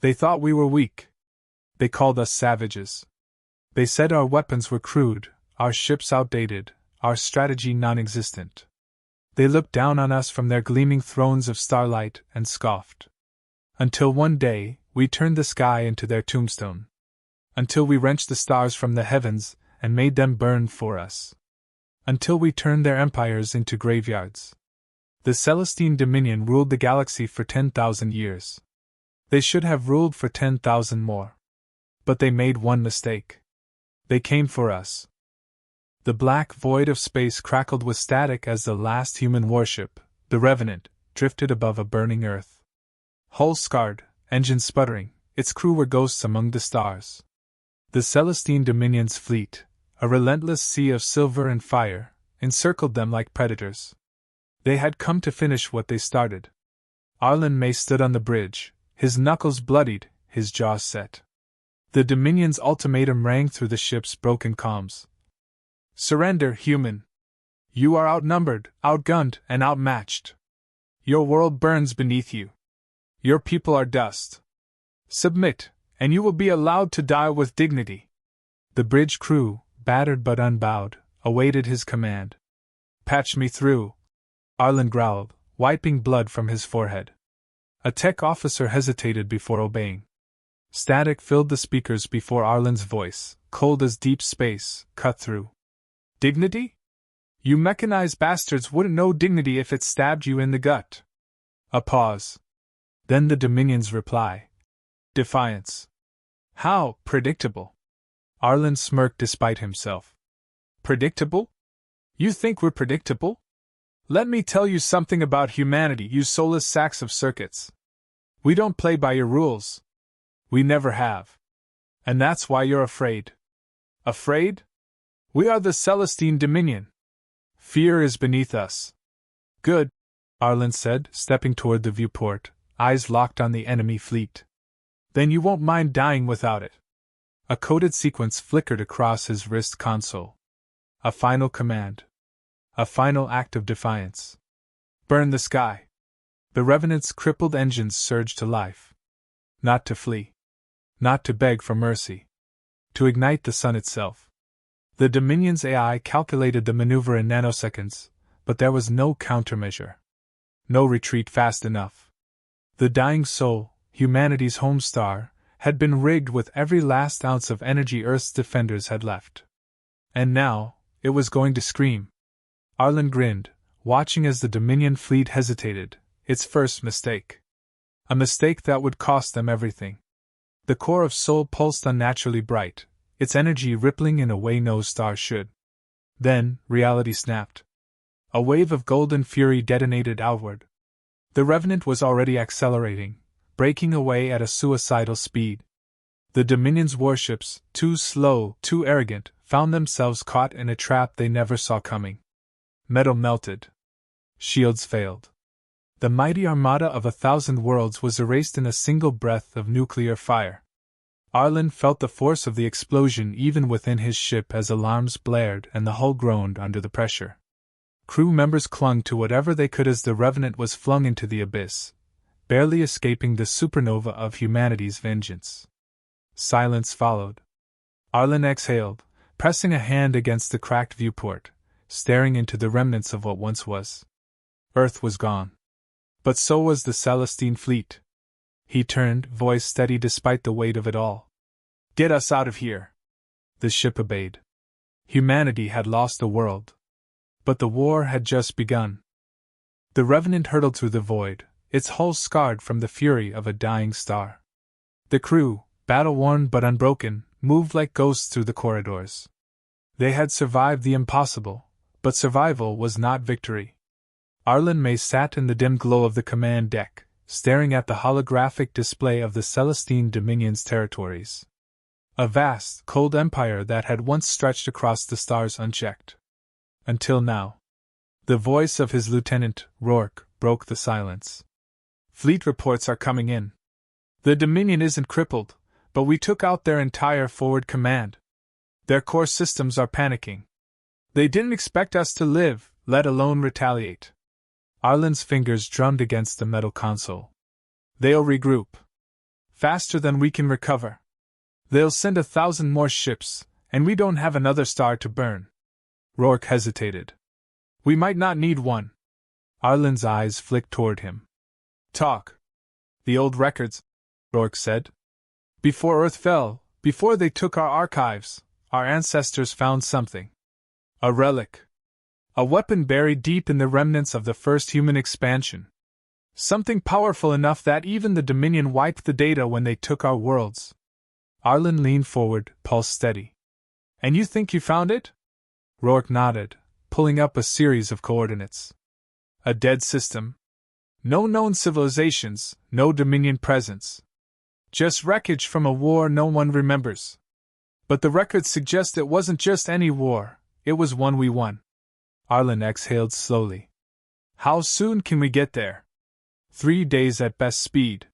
They thought we were weak. They called us savages. They said our weapons were crude, our ships outdated, our strategy non-existent. They looked down on us from their gleaming thrones of starlight and scoffed. Until one day, we turned the sky into their tombstone. Until we wrenched the stars from the heavens and made them burn for us. Until we turned their empires into graveyards. The Celestine Dominion ruled the galaxy for 10,000 years. They should have ruled for 10,000 more. But they made one mistake. They came for us. The black void of space crackled with static as the last human warship, the Revenant, drifted above a burning Earth. Hull scarred, engines sputtering, its crew were ghosts among the stars. The Celestine Dominion's fleet, a relentless sea of silver and fire, encircled them like predators. They had come to finish what they started. Arlen May stood on the bridge, his knuckles bloodied, his jaws set. The Dominion's ultimatum rang through the ship's broken comms. Surrender, human. You are outnumbered, outgunned, and outmatched. Your world burns beneath you. Your people are dust. Submit, and you will be allowed to die with dignity. The bridge crew, battered but unbowed, awaited his command. Patch me through, Arlen growled, wiping blood from his forehead. A tech officer hesitated before obeying. Static filled the speakers before Arlen's voice, cold as deep space, cut through. Dignity? You mechanized bastards wouldn't know dignity if it stabbed you in the gut. A pause. Then the Dominion's reply. Defiance. How predictable. Arlen smirked despite himself. Predictable? You think we're predictable? Let me tell you something about humanity, you soulless sacks of circuits. We don't play by your rules. We never have. And that's why you're afraid. Afraid? We are the Celestine Dominion. Fear is beneath us. Good, Arlen said, stepping toward the viewport, eyes locked on the enemy fleet. Then you won't mind dying without it. A coded sequence flickered across his wrist console. A final command. A final act of defiance. Burn the sky. The Revenant's crippled engines surged to life. Not to flee. Not to beg for mercy. To ignite the sun itself. The Dominion's AI calculated the maneuver in nanoseconds, but there was no countermeasure. No retreat fast enough. The dying soul, humanity's home star, had been rigged with every last ounce of energy Earth's defenders had left. And now, it was going to scream. Arlen grinned, watching as the Dominion fleet hesitated, its first mistake. A mistake that would cost them everything. The core of Sol pulsed unnaturally bright, its energy rippling in a way no star should. Then, reality snapped. A wave of golden fury detonated outward. The Revenant was already accelerating, breaking away at a suicidal speed. The Dominion's warships, too slow, too arrogant, found themselves caught in a trap they never saw coming. Metal melted. Shields failed. The mighty armada of 1,000 worlds was erased in a single breath of nuclear fire. Arlen felt the force of the explosion even within his ship as alarms blared and the hull groaned under the pressure. Crew members clung to whatever they could as the Revenant was flung into the abyss, barely escaping the supernova of humanity's vengeance. Silence followed. Arlen exhaled, pressing a hand against the cracked viewport, staring into the remnants of what once was. Earth was gone. But so was the Celestine fleet. He turned, voice steady despite the weight of it all. Get us out of here. The ship obeyed. Humanity had lost a world. But the war had just begun. The Revenant hurtled through the void, its hull scarred from the fury of a dying star. The crew, battle-worn but unbroken, moved like ghosts through the corridors. They had survived the impossible, but survival was not victory. Arlen May sat in the dim glow of the command deck, staring at the holographic display of the Celestine Dominion's territories. A vast, cold empire that had once stretched across the stars unchecked. Until now. The voice of his lieutenant, Rourke, broke the silence. Fleet reports are coming in. The Dominion isn't crippled, but we took out their entire forward command. Their core systems are panicking. They didn't expect us to live, let alone retaliate. Arlen's fingers drummed against the metal console. They'll regroup. faster than we can recover. They'll send 1,000 more ships, and we don't have another star to burn. Rourke hesitated. We might not need one. Arlen's eyes flicked toward him. Talk. The old records, Rourke said. Before Earth fell, before they took our archives, our ancestors found something. A relic. A weapon buried deep in the remnants of the first human expansion. Something powerful enough that even the Dominion wiped the data when they took our worlds. Arlen leaned forward, pulse steady. And you think you found it? Rourke nodded, pulling up a series of coordinates. A dead system. No known civilizations, no Dominion presence. Just wreckage from a war no one remembers. But the records suggest it wasn't just any war, it was one we won. Arlen exhaled slowly. How soon can we get there? 3 days at best speed.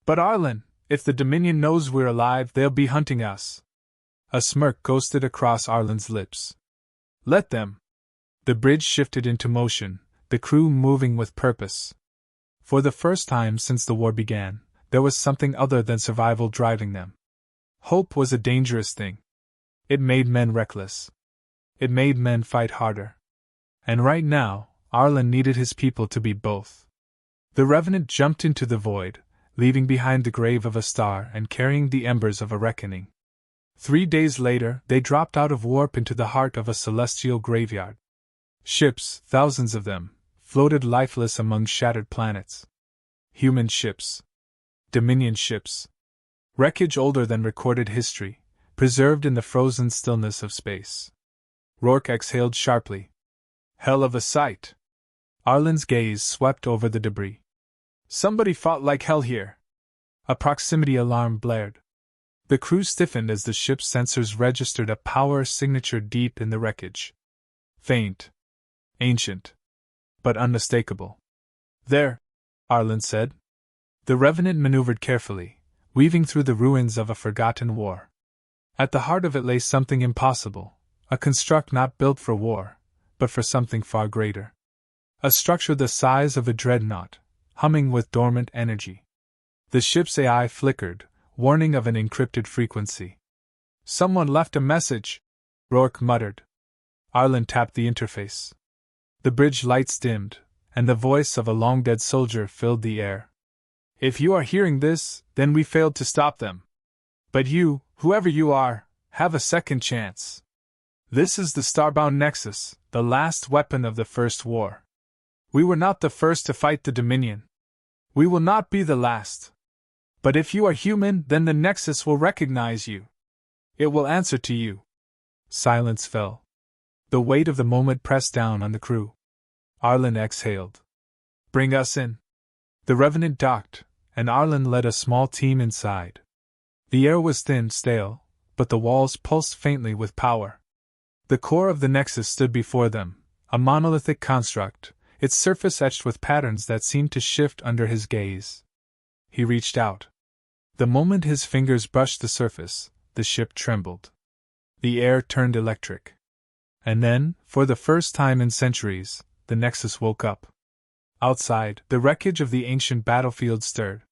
But Arlen, if the Dominion knows we're alive, they'll be hunting us. A smirk ghosted across Arlen's lips. Let them. The bridge shifted into motion, the crew moving with purpose. For the first time since the war began, there was something other than survival driving them. Hope was a dangerous thing. It made men reckless. It made men fight harder. And right now, Arlen needed his people to be both. The Revenant jumped into the void, leaving behind the grave of a star and carrying the embers of a reckoning. 3 days later, they dropped out of warp into the heart of a celestial graveyard. Ships, thousands of them, floated lifeless among shattered planets. Human ships. Dominion ships. Wreckage older than recorded history, preserved in the frozen stillness of space. Rourke exhaled sharply. Hell of a sight. Arlen's gaze swept over the debris. Somebody fought like hell here. A proximity alarm blared. The crew stiffened as the ship's sensors registered a power signature deep in the wreckage. Faint. Ancient. But unmistakable. There, Arlen said. The Revenant maneuvered carefully, weaving through the ruins of a forgotten war. At the heart of it lay something impossible, a construct not built for war, but for something far greater. A structure the size of a dreadnought, humming with dormant energy. The ship's AI flickered, warning of an encrypted frequency. Someone left a message, Rourke muttered. Arlen tapped the interface. The bridge lights dimmed, and the voice of a long-dead soldier filled the air. If you are hearing this, then we failed to stop them. But you, whoever you are, have a second chance. This is the Starbound Nexus, the last weapon of the First War. We were not the first to fight the Dominion. We will not be the last. But if you are human, then the Nexus will recognize you. It will answer to you. Silence fell. The weight of the moment pressed down on the crew. Arlen exhaled. Bring us in. The Revenant docked, and Arlen led a small team inside. The air was thin, stale, but the walls pulsed faintly with power. The core of the Nexus stood before them, a monolithic construct, its surface etched with patterns that seemed to shift under his gaze. He reached out. The moment his fingers brushed the surface, the ship trembled. The air turned electric. And then, for the first time in centuries, the Nexus woke up. Outside, the wreckage of the ancient battlefield stirred.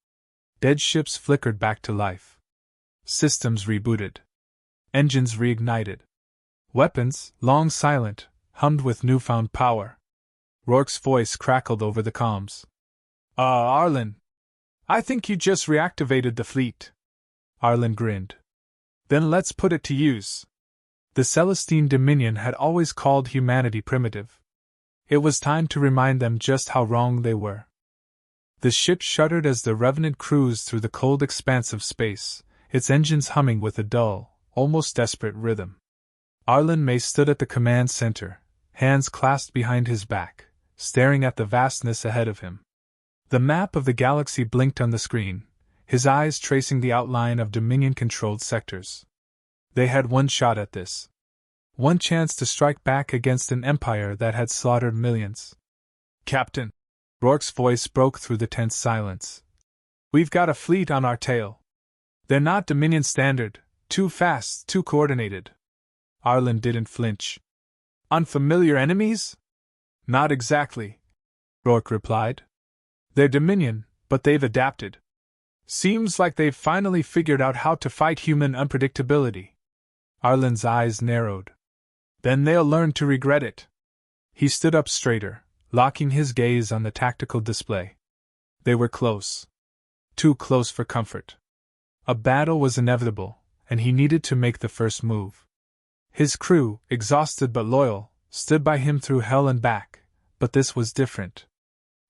Dead ships flickered back to life. Systems rebooted. Engines reignited. Weapons, long silent, hummed with newfound power. Rourke's voice crackled over the comms. Arlen. I think you just reactivated the fleet. Arlen grinned. Then let's put it to use. The Celestine Dominion had always called humanity primitive. It was time to remind them just how wrong they were. The ship shuddered as the Revenant cruised through the cold expanse of space, its engines humming with a dull, almost desperate rhythm. Arlen May stood at the command center, hands clasped behind his back, staring at the vastness ahead of him. The map of the galaxy blinked on the screen, his eyes tracing the outline of Dominion-controlled sectors. They had one shot at this. One chance to strike back against an empire that had slaughtered millions. Captain! Rourke's voice broke through the tense silence. We've got a fleet on our tail. They're not Dominion standard, too fast, too coordinated. Arlen didn't flinch. Unfamiliar enemies? Not exactly, Rourke replied. They're Dominion, but they've adapted. Seems like they've finally figured out how to fight human unpredictability. Arlen's eyes narrowed. Then they'll learn to regret it. He stood up straighter, locking his gaze on the tactical display. They were close. Too close for comfort. A battle was inevitable, and he needed to make the first move. His crew, exhausted but loyal, stood by him through hell and back, but this was different.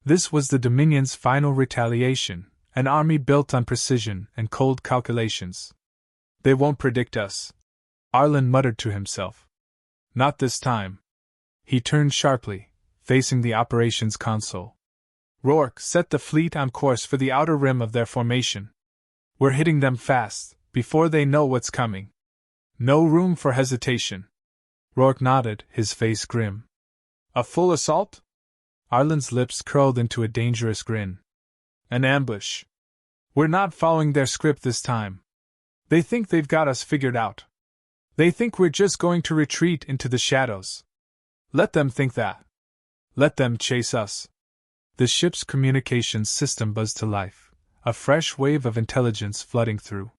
This was the Dominion's final retaliation, an army built on precision and cold calculations. They won't predict us, Arlen muttered to himself. Not this time. He turned sharply, facing the operations console. Rourke, set the fleet on course for the outer rim of their formation. We're hitting them fast, before they know what's coming. No room for hesitation. Rourke nodded, his face grim. A full assault? Arlen's lips curled into a dangerous grin. An ambush. We're not following their script this time. They think they've got us figured out. They think we're just going to retreat into the shadows. Let them think that. Let them chase us. The ship's communications system buzzed to life, a fresh wave of intelligence flooding through.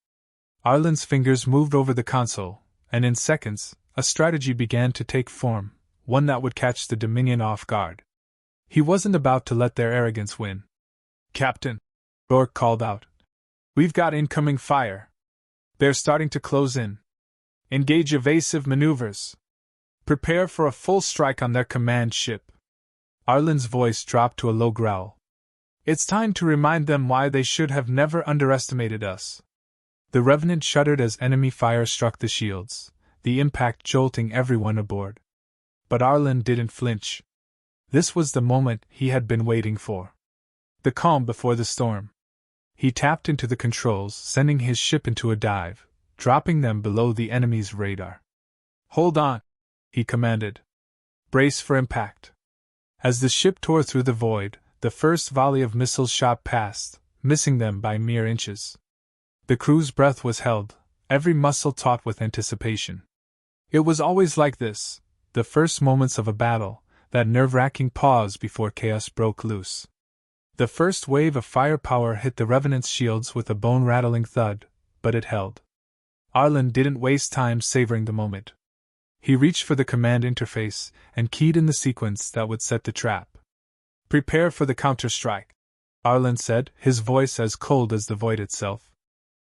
Arlen's fingers moved over the console, and in seconds, a strategy began to take form, one that would catch the Dominion off guard. He wasn't about to let their arrogance win. Captain, Rourke called out. We've got incoming fire. They're starting to close in. Engage evasive maneuvers. Prepare for a full strike on their command ship. Arlen's voice dropped to a low growl. It's time to remind them why they should have never underestimated us. The Revenant shuddered as enemy fire struck the shields, the impact jolting everyone aboard. But Arlen didn't flinch. This was the moment he had been waiting for. The calm before the storm. He tapped into the controls, sending his ship into a dive, dropping them below the enemy's radar. Hold on, he commanded. Brace for impact. As the ship tore through the void, the first volley of missiles shot past, missing them by mere inches. The crew's breath was held, every muscle taut with anticipation. It was always like this, the first moments of a battle, that nerve-wracking pause before chaos broke loose. The first wave of firepower hit the Revenant's shields with a bone-rattling thud, but it held. Arlen didn't waste time savoring the moment. He reached for the command interface and keyed in the sequence that would set the trap. Prepare for the counter-strike, Arlen said, his voice as cold as the void itself.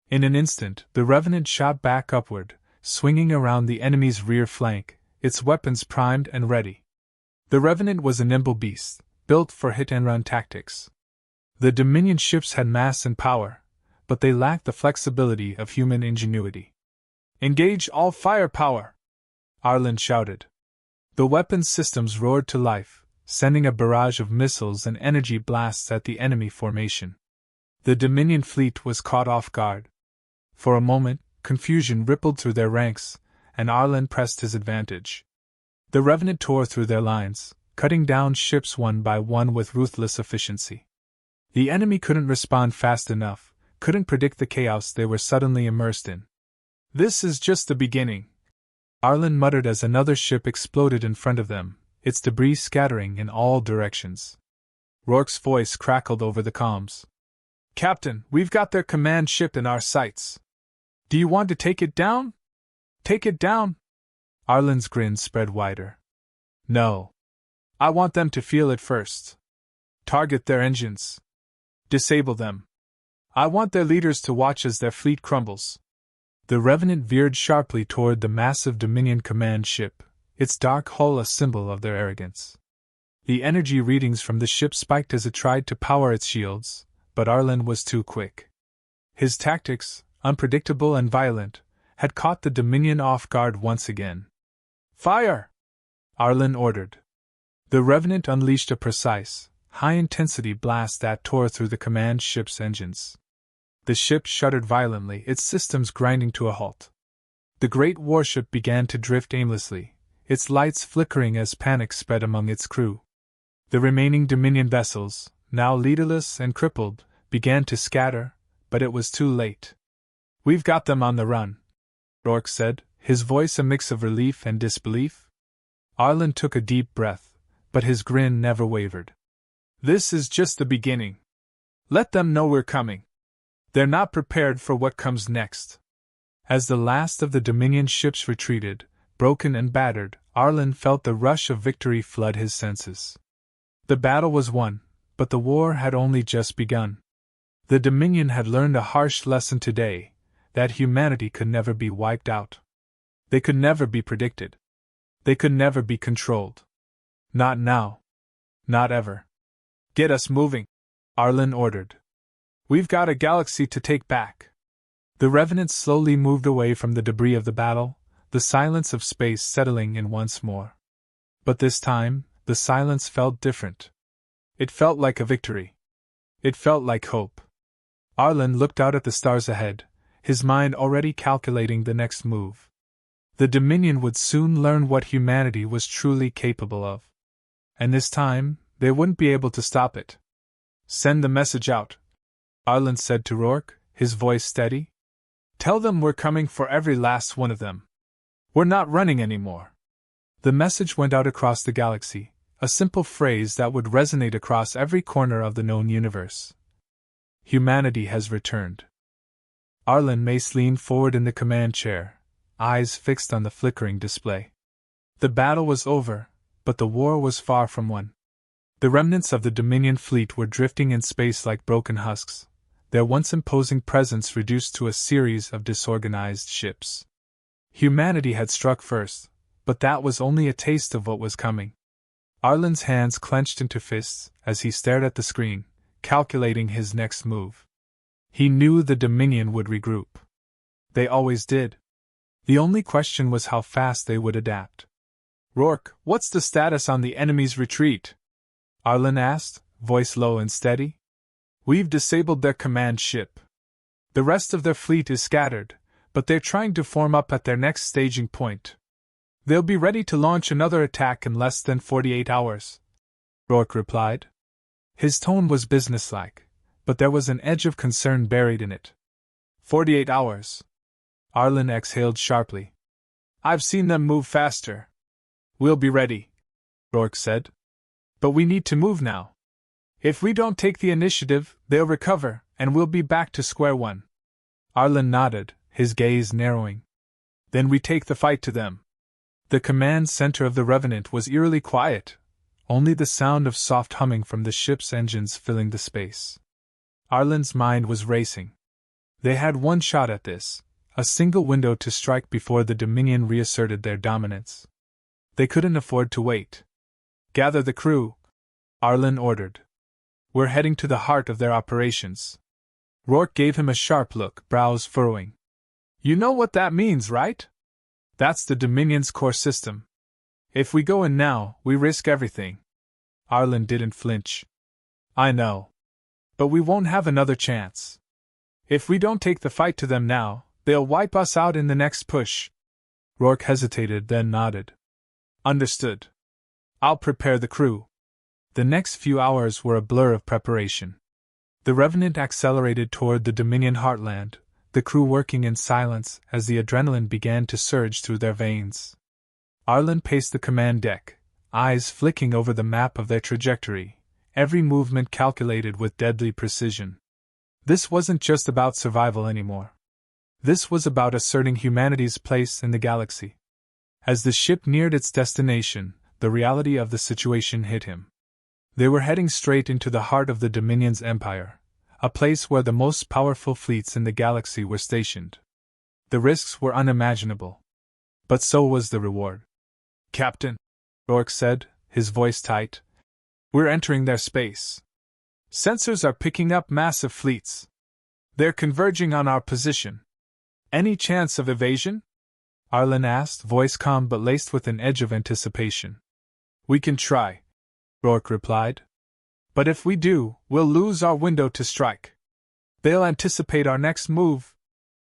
In an instant, the Revenant shot back upward, swinging around the enemy's rear flank, its weapons primed and ready. The Revenant was a nimble beast, built for hit-and-run tactics. The Dominion ships had mass and power, but they lacked the flexibility of human ingenuity. Engage all firepower! Arlen shouted. The weapons systems roared to life, sending a barrage of missiles and energy blasts at the enemy formation. The Dominion fleet was caught off guard. For a moment, confusion rippled through their ranks, and Arlen pressed his advantage. The Revenant tore through their lines, cutting down ships one by one with ruthless efficiency. The enemy couldn't respond fast enough, couldn't predict the chaos they were suddenly immersed in. This is just the beginning, Arlen muttered as another ship exploded in front of them, its debris scattering in all directions. Rourke's voice crackled over the comms. Captain, we've got their command ship in our sights. Do you want to take it down? Take it down? Arlen's grin spread wider. No. I want them to feel it first. Target their engines. Disable them. I want their leaders to watch as their fleet crumbles. The Revenant veered sharply toward the massive Dominion command ship, its dark hull a symbol of their arrogance. The energy readings from the ship spiked as it tried to power its shields, but Arlen was too quick. His tactics, unpredictable and violent, had caught the Dominion off guard once again. Fire! Arlen ordered. The Revenant unleashed a precise, high-intensity blast that tore through the command ship's engines. The ship shuddered violently, its systems grinding to a halt. The great warship began to drift aimlessly, its lights flickering as panic spread among its crew. The remaining Dominion vessels, now leaderless and crippled, began to scatter, but it was too late. We've got them on the run, Rourke said, his voice a mix of relief and disbelief. Arlen took a deep breath, but his grin never wavered. This is just the beginning. Let them know we're coming. They're not prepared for what comes next. As the last of the Dominion ships retreated, broken and battered, Arlen felt the rush of victory flood his senses. The battle was won, but the war had only just begun. The Dominion had learned a harsh lesson today, that humanity could never be wiped out. They could never be predicted. They could never be controlled. Not now. Not ever. Get us moving, Arlen ordered. We've got a galaxy to take back. The Revenants slowly moved away from the debris of the battle, the silence of space settling in once more. But this time, the silence felt different. It felt like a victory. It felt like hope. Arlen looked out at the stars ahead, his mind already calculating the next move. The Dominion would soon learn what humanity was truly capable of. And this time, they wouldn't be able to stop it. Send the message out, Arlen said to Rourke, his voice steady. Tell them we're coming for every last one of them. We're not running anymore. The message went out across the galaxy, a simple phrase that would resonate across every corner of the known universe. Humanity has returned. Arlen Mace leaned forward in the command chair, eyes fixed on the flickering display. The battle was over, but the war was far from won. The remnants of the Dominion fleet were drifting in space like broken husks, their once imposing presence reduced to a series of disorganized ships. Humanity had struck first, but that was only a taste of what was coming. Arlen's hands clenched into fists as he stared at the screen, calculating his next move. He knew the Dominion would regroup. They always did. The only question was how fast they would adapt. Rourke, what's the status on the enemy's retreat? Arlen asked, voice low and steady. We've disabled their command ship. The rest of their fleet is scattered, but they're trying to form up at their next staging point. They'll be ready to launch another attack in less than 48 hours, Rourke replied. His tone was businesslike, but there was an edge of concern buried in it. 48 hours. Arlen exhaled sharply. I've seen them move faster. We'll be ready, Rourke said. But we need to move now. If we don't take the initiative, they'll recover, and we'll be back to square one. Arlen nodded, his gaze narrowing. Then we take the fight to them. The command center of the Revenant was eerily quiet, only the sound of soft humming from the ship's engines filling the space. Arlen's mind was racing. They had one shot at this, a single window to strike before the Dominion reasserted their dominance. They couldn't afford to wait. Gather the crew, Arlen ordered. We're heading to the heart of their operations. Rourke gave him a sharp look, brows furrowing. You know what that means, right? That's the Dominion's core system. If we go in now, we risk everything. Arlen didn't flinch. I know. But we won't have another chance. If we don't take the fight to them now, they'll wipe us out in the next push. Rourke hesitated, then nodded. Understood. I'll prepare the crew. The next few hours were a blur of preparation. The Revenant accelerated toward the Dominion heartland, the crew working in silence as the adrenaline began to surge through their veins. Arlen paced the command deck, eyes flicking over the map of their trajectory, every movement calculated with deadly precision. This wasn't just about survival anymore. This was about asserting humanity's place in the galaxy. As the ship neared its destination, the reality of the situation hit him. They were heading straight into the heart of the Dominion's empire, a place where the most powerful fleets in the galaxy were stationed. The risks were unimaginable. But so was the reward. Captain, Rourke said, his voice tight, we're entering their space. Sensors are picking up massive fleets. They're converging on our position. Any chance of evasion? Arlen asked, voice calm but laced with an edge of anticipation. We can try, Rourke replied. But if we do, we'll lose our window to strike. They'll anticipate our next move.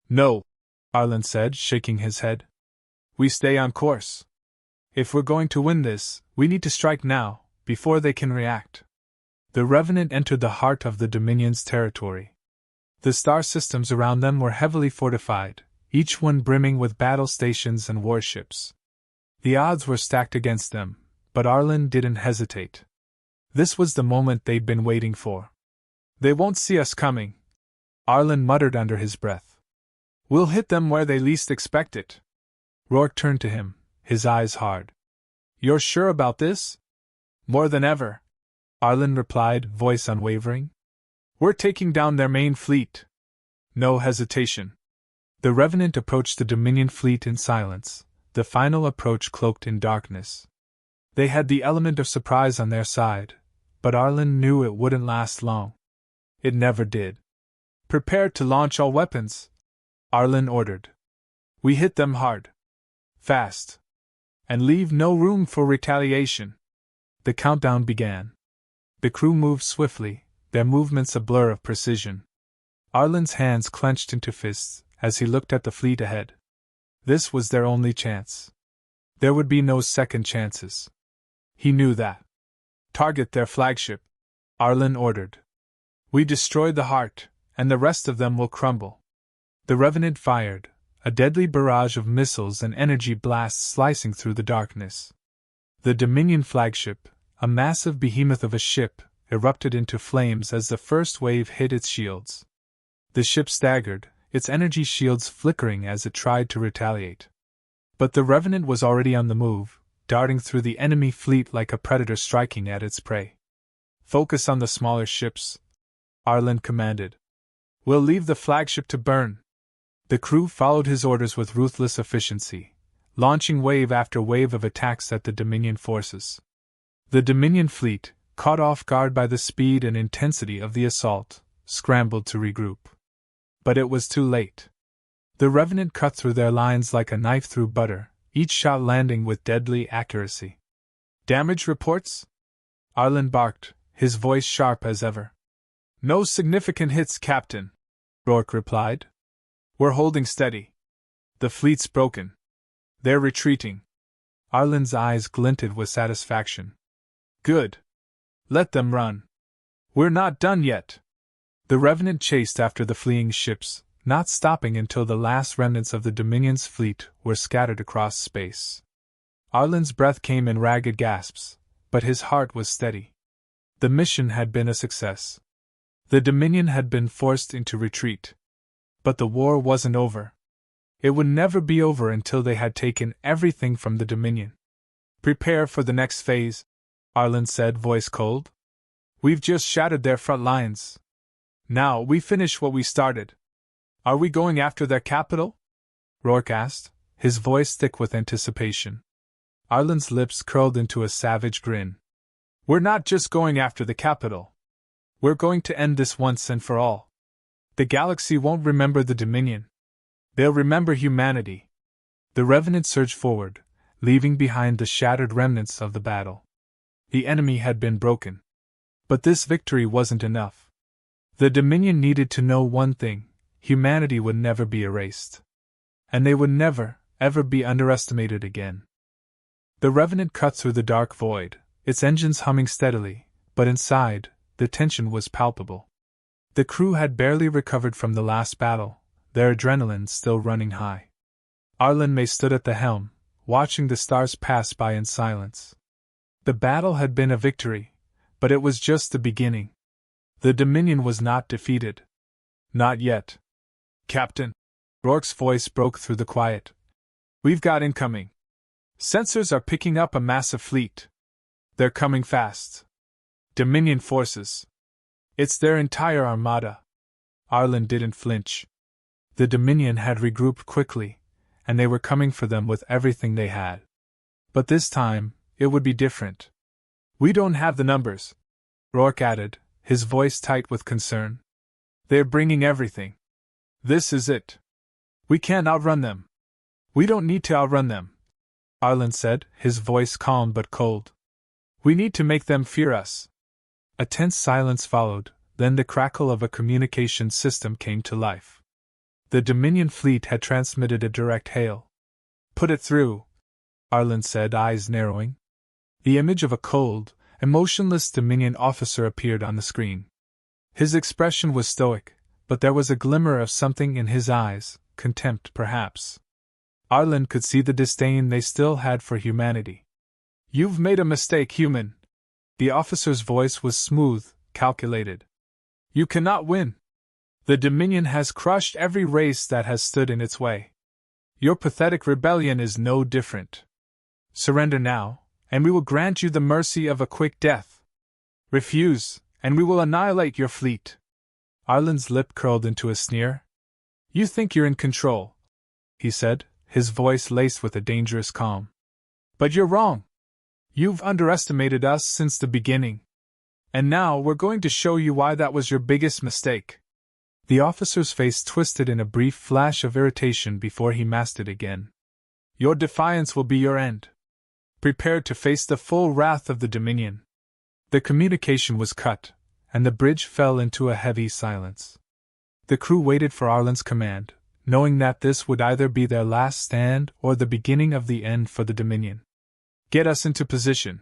No, Arlen said, shaking his head. We stay on course. If we're going to win this, we need to strike now, before they can react. The Revenant entered the heart of the Dominion's territory. The star systems around them were heavily fortified, each one brimming with battle stations and warships. The odds were stacked against them, but Arlen didn't hesitate. This was the moment they'd been waiting for. They won't see us coming, Arlen muttered under his breath. We'll hit them where they least expect it. Rourke turned to him, his eyes hard. You're sure about this? More than ever, Arlen replied, voice unwavering. We're taking down their main fleet. No hesitation. The Revenant approached the Dominion fleet in silence, the final approach cloaked in darkness. They had the element of surprise on their side, but Arlen knew it wouldn't last long. It never did. Prepare to launch all weapons, Arlen ordered. We hit them hard. Fast. And leave no room for retaliation. The countdown began. The crew moved swiftly, their movements a blur of precision. Arlen's hands clenched into fists as he looked at the fleet ahead. This was their only chance. There would be no second chances. He knew that. Target their flagship, Arlen ordered. We destroy the heart, and the rest of them will crumble. The Revenant fired, a deadly barrage of missiles and energy blasts slicing through the darkness. The Dominion flagship, a massive behemoth of a ship, erupted into flames as the first wave hit its shields. The ship staggered, its energy shields flickering as it tried to retaliate. But the Revenant was already on the move, darting through the enemy fleet like a predator striking at its prey. Focus on the smaller ships, Arlen commanded. We'll leave the flagship to burn. The crew followed his orders with ruthless efficiency, launching wave after wave of attacks at the Dominion forces. The Dominion fleet, caught off guard by the speed and intensity of the assault, scrambled to regroup. But it was too late. The Revenant cut through their lines like a knife through butter, each shot landing with deadly accuracy. Damage reports? Arlen barked, his voice sharp as ever. No significant hits, Captain, Rourke replied. We're holding steady. The fleet's broken. They're retreating. Arlen's eyes glinted with satisfaction. Good. Let them run. We're not done yet. The Revenant chased after the fleeing ships, not stopping until the last remnants of the Dominion's fleet were scattered across space. Arlen's breath came in ragged gasps, but his heart was steady. The mission had been a success. The Dominion had been forced into retreat. But the war wasn't over. It would never be over until they had taken everything from the Dominion. Prepare for the next phase, Arlen said, voice cold. We've just shattered their front lines. Now we finish what we started. Are we going after their capital? Rourke asked, his voice thick with anticipation. Arlen's lips curled into a savage grin. We're not just going after the capital. We're going to end this once and for all. The galaxy won't remember the Dominion. They'll remember humanity. The Revenant surged forward, leaving behind the shattered remnants of the battle. The enemy had been broken. But this victory wasn't enough. The Dominion needed to know one thing: humanity would never be erased. And they would never, ever be underestimated again. The Revenant cut through the dark void, its engines humming steadily, but inside, the tension was palpable. The crew had barely recovered from the last battle, their adrenaline still running high. Arlen May stood at the helm, watching the stars pass by in silence. The battle had been a victory, but it was just the beginning. The Dominion was not defeated. Not yet. Captain, Rourke's voice broke through the quiet. We've got incoming. Sensors are picking up a massive fleet. They're coming fast. Dominion forces. It's their entire armada. Arlen didn't flinch. The Dominion had regrouped quickly, and they were coming for them with everything they had. But this time, it would be different. We don't have the numbers, Rourke added, his voice tight with concern. They're bringing everything. This is it. We can't outrun them. We don't need to outrun them, Arlen said, his voice calm but cold. We need to make them fear us. A tense silence followed, then the crackle of a communication system came to life. The Dominion fleet had transmitted a direct hail. Put it through, Arlen said, eyes narrowing. The image of a cold, emotionless Dominion officer appeared on the screen. His expression was stoic, but there was a glimmer of something in his eyes, contempt perhaps. Arlen could see the disdain they still had for humanity. You've made a mistake, human. The officer's voice was smooth, calculated. You cannot win. The Dominion has crushed every race that has stood in its way. Your pathetic rebellion is no different. Surrender now, and we will grant you the mercy of a quick death. Refuse, and we will annihilate your fleet. Arlen's lip curled into a sneer. You think you're in control, he said, his voice laced with a dangerous calm. But you're wrong. You've underestimated us since the beginning. And now we're going to show you why that was your biggest mistake. The officer's face twisted in a brief flash of irritation before he masked it again. Your defiance will be your end. Prepare to face the full wrath of the Dominion. The communication was cut, and the bridge fell into a heavy silence. The crew waited for Arlen's command, knowing that this would either be their last stand or the beginning of the end for the Dominion. Get us into position,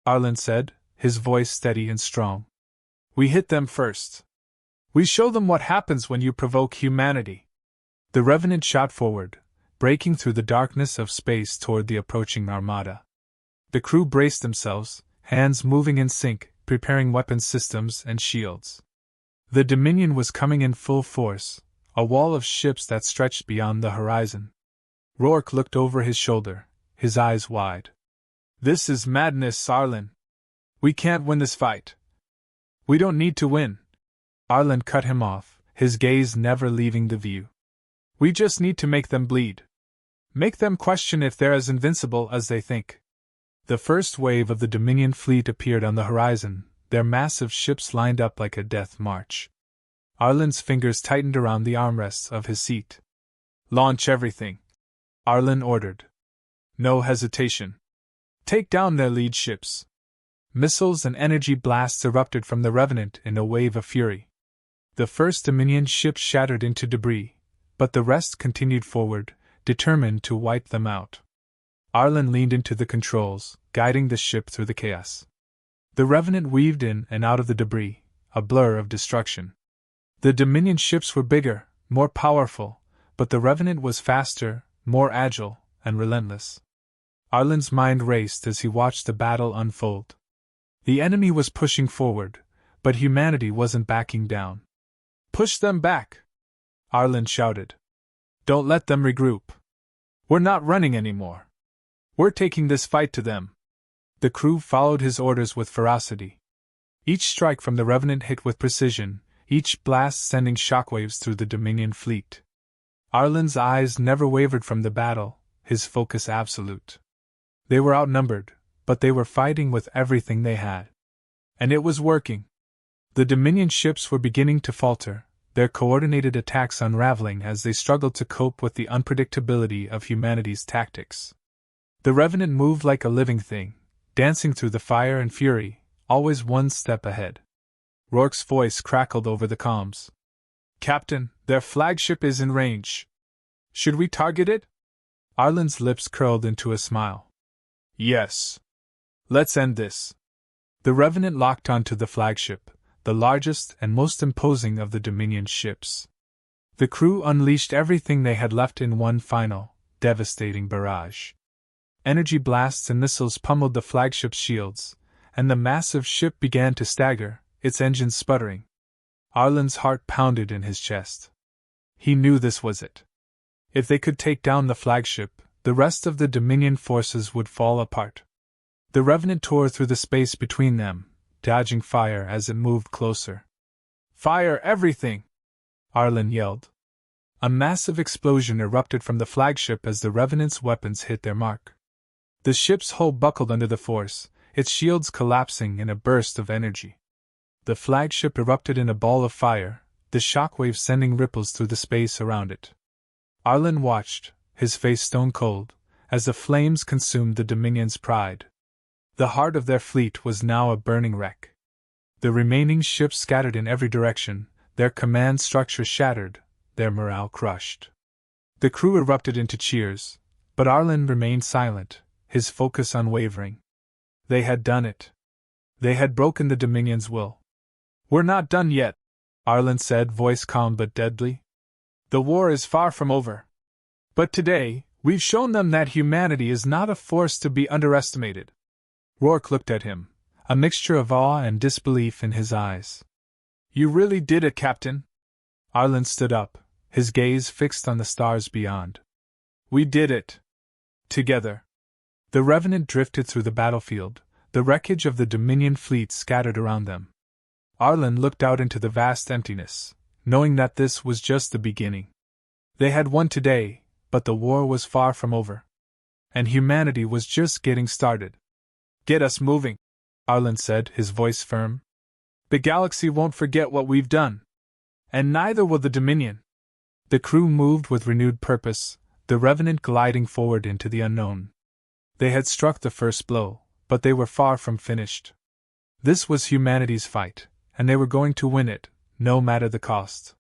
Arlen said, his voice steady and strong. We hit them first. We show them what happens when you provoke humanity. The Revenant shot forward, breaking through the darkness of space toward the approaching armada. The crew braced themselves, hands moving in sync, preparing weapon systems and shields. The Dominion was coming in full force, a wall of ships that stretched beyond the horizon. Rourke looked over his shoulder, his eyes wide. This is madness, Arlen. We can't win this fight. We don't need to win. Arlen cut him off, his gaze never leaving the view. We just need to make them bleed. Make them question if they're as invincible as they think. The first wave of the Dominion fleet appeared on the horizon, their massive ships lined up like a death march. Arlen's fingers tightened around the armrests of his seat. Launch everything, Arlen ordered. No hesitation. Take down their lead ships. Missiles and energy blasts erupted from the Revenant in a wave of fury. The first Dominion ship shattered into debris, but the rest continued forward, determined to wipe them out. Arlen leaned into the controls, guiding the ship through the chaos. The Revenant weaved in and out of the debris, a blur of destruction. The Dominion ships were bigger, more powerful, but the Revenant was faster, more agile, and relentless. Arlen's mind raced as he watched the battle unfold. The enemy was pushing forward, but humanity wasn't backing down. Push them back! Arlen shouted. Don't let them regroup. We're not running anymore. We're taking this fight to them. The crew followed his orders with ferocity. Each strike from the Revenant hit with precision, each blast sending shockwaves through the Dominion fleet. Arlen's eyes never wavered from the battle, his focus absolute. They were outnumbered, but they were fighting with everything they had. And it was working. The Dominion ships were beginning to falter, their coordinated attacks unraveling as they struggled to cope with the unpredictability of humanity's tactics. The Revenant moved like a living thing, dancing through the fire and fury, always one step ahead. Rourke's voice crackled over the comms. Captain, their flagship is in range. Should we target it? Arlen's lips curled into a smile. Yes. Let's end this. The Revenant locked onto the flagship, the largest and most imposing of the Dominion ships. The crew unleashed everything they had left in one final, devastating barrage. Energy blasts and missiles pummeled the flagship's shields, and the massive ship began to stagger, its engines sputtering. Arlen's heart pounded in his chest. He knew this was it. If they could take down the flagship, the rest of the Dominion forces would fall apart. The Revenant tore through the space between them, dodging fire as it moved closer. Fire everything! Arlen yelled. A massive explosion erupted from the flagship as the Revenant's weapons hit their mark. The ship's hull buckled under the force, its shields collapsing in a burst of energy. The flagship erupted in a ball of fire, the shockwave sending ripples through the space around it. Arlen watched, his face stone cold, as the flames consumed the Dominion's pride. The heart of their fleet was now a burning wreck. The remaining ships scattered in every direction, their command structure shattered, their morale crushed. The crew erupted into cheers, but Arlen remained silent, his focus unwavering. They had done it. They had broken the Dominion's will. We're not done yet, Arlen said, voice calm but deadly. The war is far from over. But today, we've shown them that humanity is not a force to be underestimated. Rourke looked at him, a mixture of awe and disbelief in his eyes. You really did it, Captain? Arlen stood up, his gaze fixed on the stars beyond. We did it! Together. The Revenant drifted through the battlefield, the wreckage of the Dominion fleet scattered around them. Arlen looked out into the vast emptiness, knowing that this was just the beginning. They had won today, but the war was far from over. And humanity was just getting started. Get us moving, Arlen said, his voice firm. The galaxy won't forget what we've done. And neither will the Dominion. The crew moved with renewed purpose, the Revenant gliding forward into the unknown. They had struck the first blow, but they were far from finished. This was humanity's fight, and they were going to win it, no matter the cost.